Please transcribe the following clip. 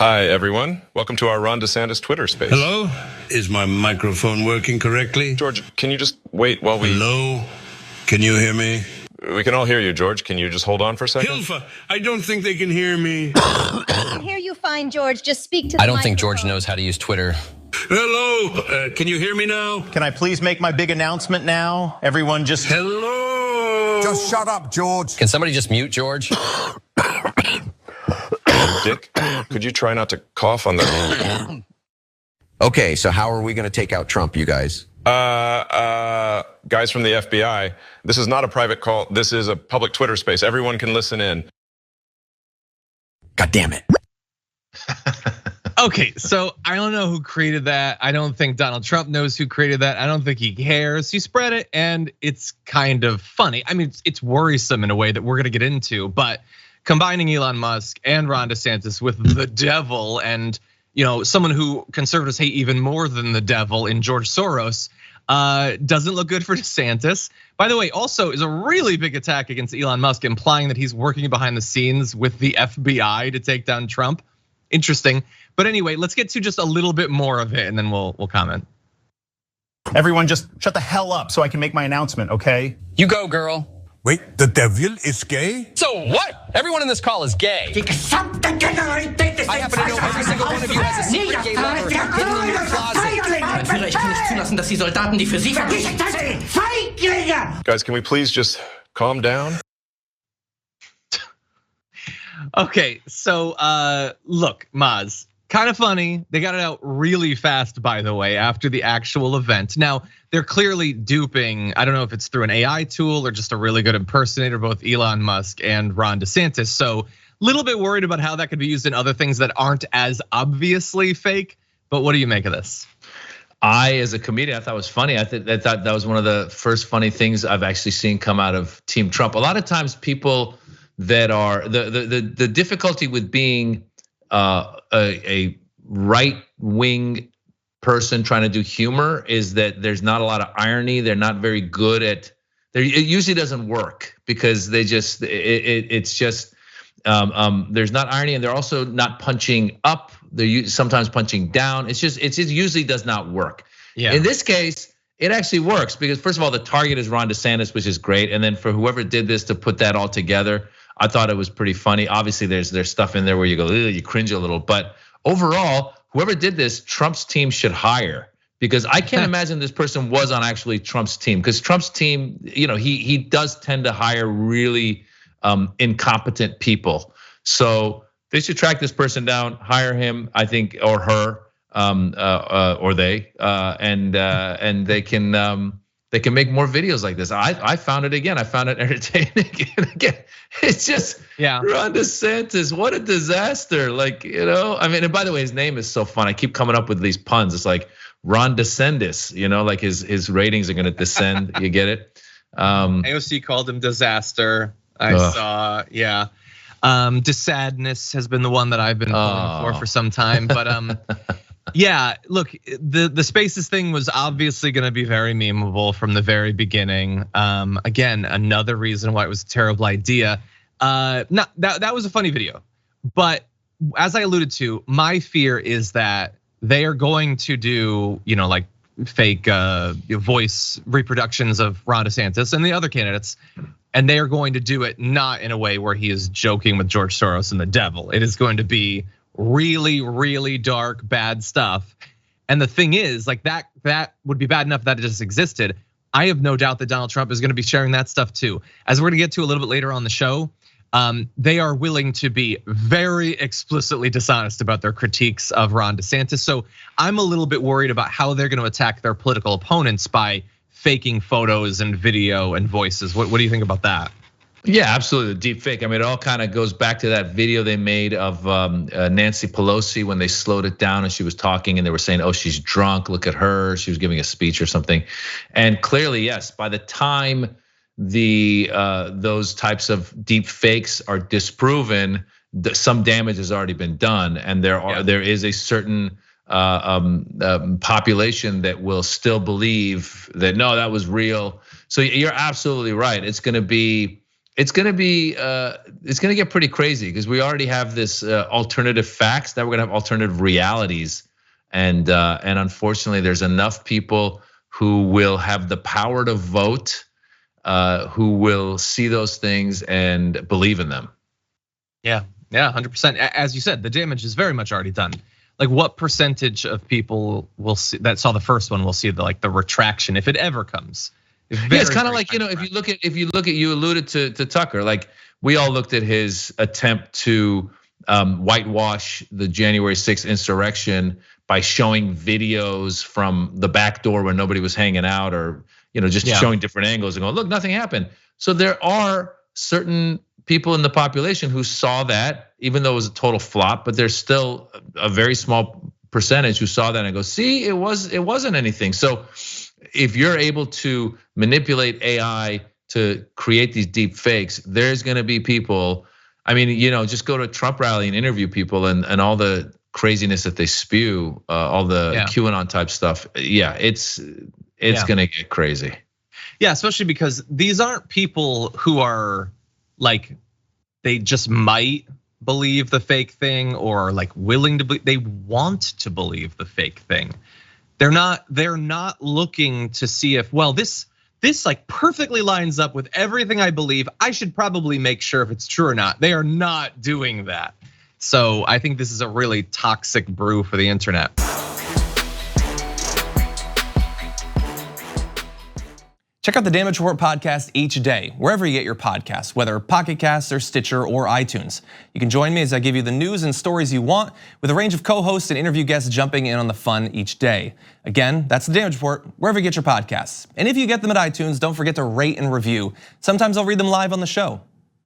Hi, everyone. Welcome to our Ron DeSantis Twitter space. Hello? Is my microphone working correctly? George, can you just wait while we... Hello? Can you hear me? We can all hear you, George. Can you just hold on for a second? Hilfa, I don't think they can hear me. I can hear you fine, George. Just speak to the I don't think microphone. George knows how to use Twitter. Hello? Can you hear me now? Can I please make my big announcement now? Everyone just... Hello? Just shut up, George. Can somebody just mute George? Dick, could you try not to cough on the... Okay, so how are we going to take out Trump, you guys? Guys from the FBI, this is not a private call. This is a public Twitter space. Everyone can listen in. God damn it. Okay, so I don't know who created that. I don't think Donald Trump knows who created that. I don't think he cares. He spread it and it's kind of funny. I mean, it's worrisome in a way that we're gonna get into, but combining Elon Musk and Ron DeSantis with the devil and someone who conservatives hate even more than the devil in George Soros doesn't look good for DeSantis. By the way, also is a really big attack against Elon Musk, implying that he's working behind the scenes with the FBI to take down Trump. Interesting. But anyway, let's get to just a little bit more of it and then we'll comment. Everyone just shut the hell up so I can make my announcement, okay? You go, girl. Wait, the devil is gay? So what? Everyone in this call is gay. I happen to know every single one of you has a secret gay lover hidden in your closet. Mein Führer, ich kann nicht zulassen, dass die Soldaten, die für Sie verpflichtet sind, Feiglinge! Guys, can we please just calm down? Okay, so look, Maz, kind of funny. They got it out really fast, by the way, after the actual event. Now, they're clearly duping, I don't know if it's through an AI tool or just a really good impersonator, both Elon Musk and Ron DeSantis. So a little bit worried about how that could be used in other things that aren't as obviously fake. But what do you make of this? As a comedian, I thought it was funny. I thought that was one of the first funny things I've actually seen come out of Team Trump. A lot of times people that are, the difficulty with being a right-wing person trying to do humor is that there's not a lot of irony. They're not very good at. It usually doesn't work because they just it's just there's not irony and they're also not punching up. They're sometimes punching down. It usually does not work. Yeah. In this case, it actually works because first of all, the target is Ron DeSantis, which is great, and then for whoever did this to put that all together, I thought it was pretty funny. Obviously, there's stuff in there where you go, you cringe a little, but overall, whoever did this, Trump's team should hire because I can't imagine this person was on actually Trump's team because Trump's team, he does tend to hire really incompetent people. So they should track this person down, hire him, I think, or her, or they, and they can make more videos like this. I found it again. I found it entertaining. And again, it's just Ron DeSantis. What a disaster! I mean, and by the way, his name is so fun. I keep coming up with these puns. It's like Ron DeSantis. Like his ratings are going to descend. You get it? AOC called him disaster. I saw, DeSadness has been the one that I've been pulling for some time, but yeah, look, the spaces thing was obviously going to be very memeable from the very beginning. Again, another reason why it was a terrible idea. That was a funny video, but as I alluded to, my fear is that they are going to do, like fake voice reproductions of Ron DeSantis and the other candidates, and they are going to do it not in a way where he is joking with George Soros and the devil. It is going to be really, really dark, bad stuff. And the thing is, like that would be bad enough that it just existed. I have no doubt that Donald Trump is gonna be sharing that stuff too. As we're gonna get to a little bit later on the show, they are willing to be very explicitly dishonest about their critiques of Ron DeSantis. So I'm a little bit worried about how they're gonna attack their political opponents by faking photos and video and voices. What do you think about that? Yeah, absolutely. The deep fake. I mean, it all kind of goes back to that video they made of Nancy Pelosi when they slowed it down and she was talking and they were saying, oh, she's drunk, look at her. She was giving a speech or something. And clearly, yes, by the time those types of deep fakes are disproven, some damage has already been done. And there is a certain population that will still believe that, no, that was real. So you're absolutely right. It's gonna be it's going to get pretty crazy because we already have this alternative facts. Now we're going to have alternative realities, and unfortunately, there's enough people who will have the power to vote, who will see those things and believe in them. Yeah, 100%. As you said, the damage is very much already done. Like, what percentage of people will see that saw the first one will see the retraction if it ever comes? It's kind of like, if you look at you alluded to Tucker, like we all looked at his attempt to whitewash the January 6th insurrection by showing videos from the back door when nobody was hanging out, or just showing different angles and going, look, nothing happened. So there are certain people in the population who saw that, even though it was a total flop, but there's still a very small percentage who saw that and go, see, it wasn't anything. So if you're able to manipulate AI to create these deep fakes, there's gonna be people, I mean, just go to a Trump rally and interview people and all the craziness that they spew, all the QAnon type stuff. Yeah, it's gonna get crazy. Yeah, especially because these aren't people who are like, they just might believe the fake thing or like willing to believe, they want to believe the fake thing. They're not looking to see if, well, this like perfectly lines up with everything I believe, I should probably make sure if it's true or not. They are not doing that. So I think this is a really toxic brew for the internet. Check out the Damage Report podcast each day, wherever you get your podcasts, whether Pocket Casts or Stitcher or iTunes. You can join me as I give you the news and stories you want, with a range of co-hosts and interview guests jumping in on the fun each day. Again, that's the Damage Report, wherever you get your podcasts. And if you get them at iTunes, don't forget to rate and review. Sometimes I'll read them live on the show.